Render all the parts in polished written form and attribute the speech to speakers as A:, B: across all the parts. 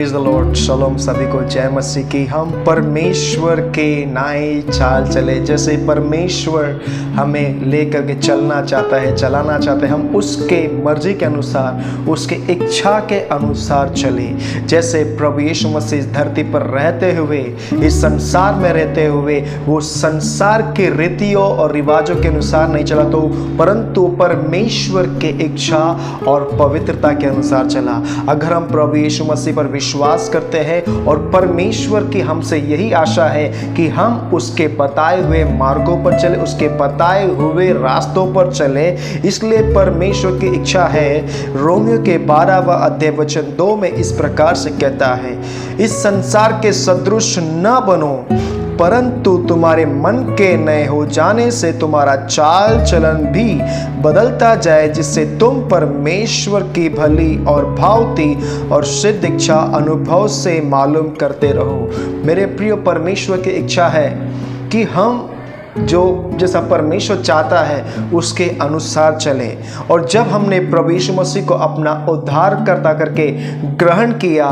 A: Praise the Lord. शलोम सभी को, जय मसीह की। हम परमेश्वर के नए चाल चले, जैसे परमेश्वर हमें लेकर के चलना चाहता है, चलाना चाहता है, हम उसके मर्जी के अनुसार, उसके इच्छा के अनुसार चले। जैसे प्रभु यीशु मसीह इस धरती पर रहते हुए, इस संसार में रहते हुए, वो संसार के रीतियों और रिवाजों के अनुसार नहीं चला, तो परंतु परमेश्वर के इच्छा और पवित्रता के अनुसार चला। अगर हम प्रभु यीशु मसीह पर विश्वास करते हैं और परमेश्वर की हमसे यही आशा है कि हम उसके बताए हुए मार्गों पर चले, उसके बताए हुए रास्तों पर चले, इसलिए परमेश्वर की इच्छा है। रोमियो के 12वां अध्याय वचन 2 में इस प्रकार से कहता है, इस संसार के सदृश न बनो, परंतु तुम्हारे मन के नए हो जाने से तुम्हारा चाल चलन भी बदलता जाए, जिससे तुम परमेश्वर की भली और भावती और सिद्ध इच्छा अनुभव से मालूम करते रहो। मेरे प्रिय, परमेश्वर की इच्छा है कि हम जो जैसा परमेश्वर चाहता है उसके अनुसार चले। और जब हमने प्रभु यीशु मसीह को अपना उद्धारकर्ता करके ग्रहण किया,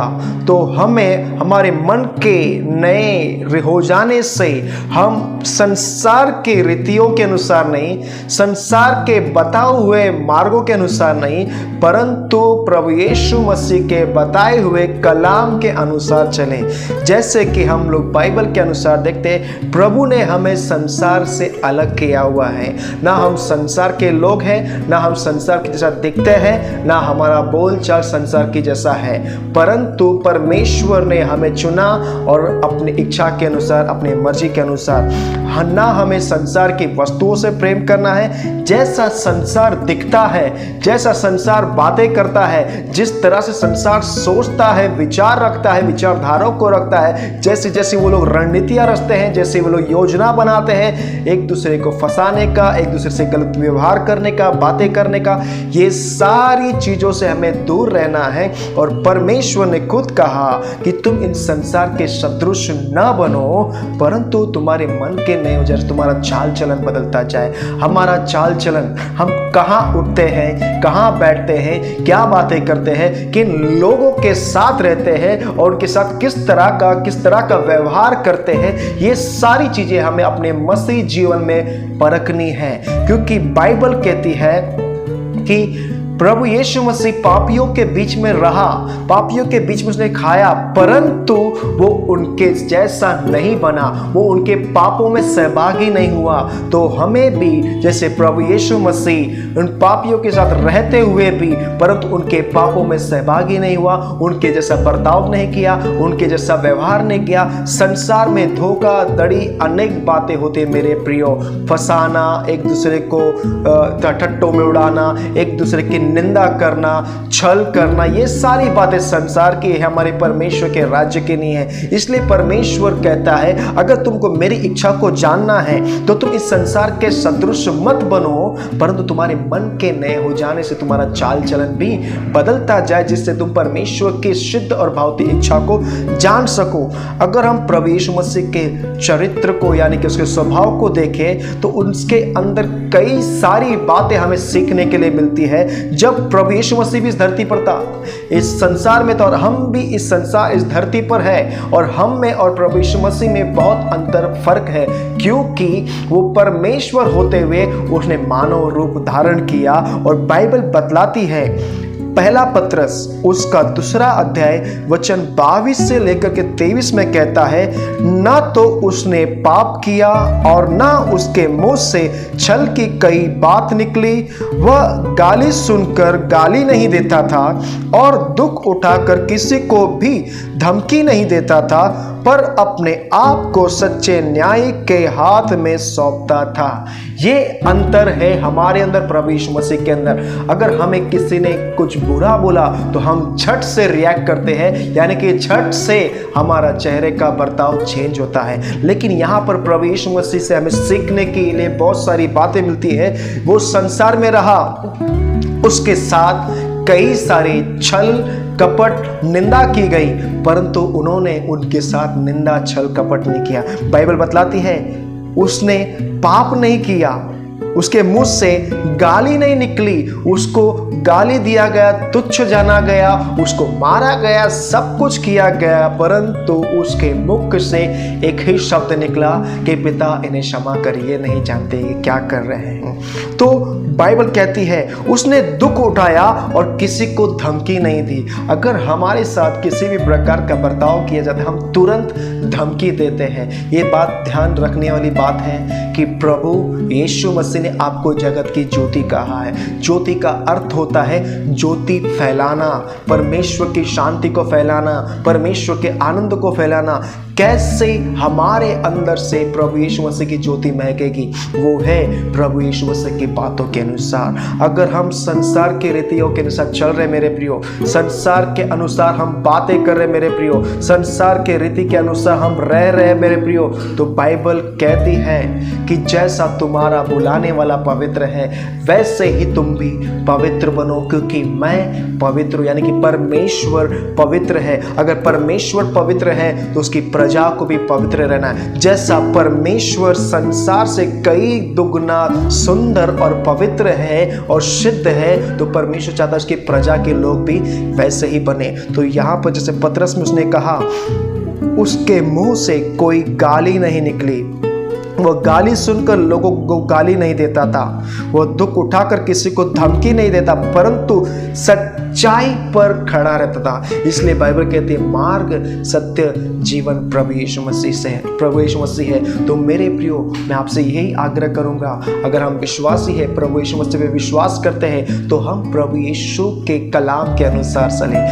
A: तो हमें हमारे मन के नए हो जाने से हम संसार के रीतियों के अनुसार नहीं, संसार के बताए हुए मार्गों के अनुसार नहीं, परंतु प्रभु यीशु मसीह के बताए हुए कलाम के अनुसार चले। जैसे कि हम लोग बाइबल के अनुसार देखते हैं, प्रभु ने हमें संसार से अलग किया हुआ है। ना हम संसार के लोग हैं, ना हम संसार के जैसा दिखते हैं, ना हमारा बोलचाल संसार की जैसा है, परंतु परमेश्वर ने हमें चुना और अपनी इच्छा के अनुसार, अपनी मर्जी के अनुसार। ना हमें संसार की वस्तुओं से प्रेम करना है, जैसा संसार दिखता है, जैसा संसार बातें करता है, जिस तरह से संसार सोचता है, विचार रखता है, विचारधाराओं को रखता है, जैसे जैसे वो लोग रणनीतियां रचते हैं, जैसे वो लोग योजना बनाते हैं एक दूसरे को फंसाने का, एक दूसरे से गलत व्यवहार करने का, बातें करने का, ये सारी चीजों से हमें दूर रहना है। और परमेश्वर ने खुद कहा कि तुम इन संसार के सदृश न बनो, परंतु तुम्हारे मन के नए हो जाए, तुम्हारा चाल चलन बदलता जाए। हमारा चाल चलन, हम कहाँ उठते हैं, कहाँ बैठते हैं, क्या बातें करते हैं, किन लोगों के साथ रहते हैं और उनके साथ किस तरह का व्यवहार करते हैं, ये सारी चीजें हमें अपने मसीह जीवन में परखनी है। क्योंकि बाइबल कहती है कि प्रभु यीशु मसीह पापियों के बीच में रहा, पापियों के बीच में उसने खाया, परंतु वो उनके जैसा नहीं बना, वो उनके पापों में सहभागी नहीं हुआ। तो हमें भी जैसे प्रभु यीशु मसीह उन पापियों के साथ रहते हुए भी, परंतु उनके पापों में सहभागी नहीं हुआ, उनके जैसा बर्ताव नहीं किया, उनके जैसा व्यवहार नहीं किया। संसार में धोखाधड़ी अनेक बातें होती है मेरे प्रियो, फंसाना, एक दूसरे को ठट्टों में उड़ाना, एक दूसरे की निंदा करना, छल करना, ये सारी बातें संसार की है, हमारे परमेश्वर के राज्य की नहीं है। इसलिए परमेश्वर कहता है, अगर तुमको मेरी इच्छा को जानना है तो तुम इस संसार के सदृश मत बनो, परंतु तुम्हारे मन के नए हो जाने से तुम्हारा चाल चलन भी बदलता जाए, जिससे तुम परमेश्वर की सिद्ध और भावती इच्छा को जान सको। अगर हम प्रभु यीशु मसीह के चरित्र को, यानी कि उसके स्वभाव को देखें, तो उसके अंदर कई सारी बातें हमें सीखने के लिए मिलती है। जब प्रभु यीशु मसीह भी इस धरती पर था, इस संसार में था, और हम भी इस धरती पर है, और हम में और प्रभु यीशु मसीह में बहुत अंतर फर्क है, क्योंकि वो परमेश्वर होते हुए उसने मानव रूप धारण किया। और बाइबल बतलाती है, पहला पत्रस उसका 2 अध्याय वचन 22 से लेकर के 23 में कहता है, ना तो उसने पाप किया और ना उसके मुंह से छल की कई बात निकली। वह गाली सुनकर गाली नहीं देता था और दुख उठाकर किसी को भी धमकी नहीं देता था, पर अपने आप को सच्चे न्याय के हाथ में सौंपता था। ये अंतर है हमारे अंदर, प्रभु यीशु मसीह के अंदर। अगर हमें किसी ने कुछ बुरा बोला तो हम झट से रिएक्ट करते हैं, यानी कि झट से हमारा चेहरे का बर्ताव चेंज होता है। लेकिन यहाँ पर प्रभु यीशु मसीह से हमें सीखने के लिए बहुत सारी बातें मिलती है। वो संसार में रहा, उसके साथ कई सारे छल कपट निंदा की गई, परंतु उन्होंने उनके साथ निंदा छल कपट नहीं किया। बाइबल बतलाती है उसने पाप नहीं किया, उसके मुंह से गाली नहीं निकली, उसको गाली दिया गया, तुच्छ जाना गया, उसको मारा गया, सब कुछ किया गया, परंतु उसके मुख से एक ही शब्द निकला कि पिता इन्हें क्षमा कर, ये नहीं जानते ये क्या कर रहे हैं। तो बाइबल कहती है उसने दुख उठाया और किसी को धमकी नहीं दी। अगर हमारे साथ किसी भी प्रकार का बर्ताव किया जाता है, हम तुरंत धमकी देते हैं। ये बात ध्यान रखने वाली बात है कि प्रभु यीशु मसीह ने आपको जगत की ज्योति कहा है। ज्योति का अर्थ होता है ज्योति फैलाना, परमेश्वर की शांति को फैलाना, परमेश्वर के आनंद को फैलाना। कैसे हमारे अंदर से प्रभु यीशु मसीह की ज्योति महकेगी? वो है प्रभु यीशु मसीह की बातों के अनुसार। अगर हम संसार के रीतियों के अनुसार चल रहे मेरे प्रियो, संसार के अनुसार हम बातें कर रहे मेरे प्रियो, संसार के रीति के अनुसार हम रह रहे मेरे प्रियो, तो बाइबल कहती है कि जैसा तुम्हारा बुलाने वाला पवित्र है वैसे ही तुम भी पवित्र बनो, क्योंकि मैं पवित्र हूं। यानी कि परमेश्वर पवित्र है। अगर परमेश्वर पवित्र है तो उसकी प्रजा को भी पवित्र रहना है। जैसा परमेश्वर संसार से कई दुगना सुंदर और पवित्र है और शुद्ध है, तो परमेश्वर चाहता है उसकी प्रजा के लोग भी वैसे ही बने। तो यहां पर जैसे पतरस में उसने कहा उसके मुंह से कोई गाली नहीं निकली, वो गाली सुनकर लोगों को गाली नहीं देता था, वो दुख उठाकर किसी को धमकी नहीं देता, परंतु सच्चाई पर खड़ा रहता था। इसलिए बाइबल कहती है मार्ग सत्य जीवन प्रभु यीशु मसीह से है, प्रभु यीशु मसीह है। तो मेरे प्रियो, मैं आपसे यही आग्रह करूंगा, अगर हम विश्वासी है, प्रभु यीशु मसीह पे विश्वास करते हैं, तो हम प्रभु यीशु के कलाम के अनुसार चलें।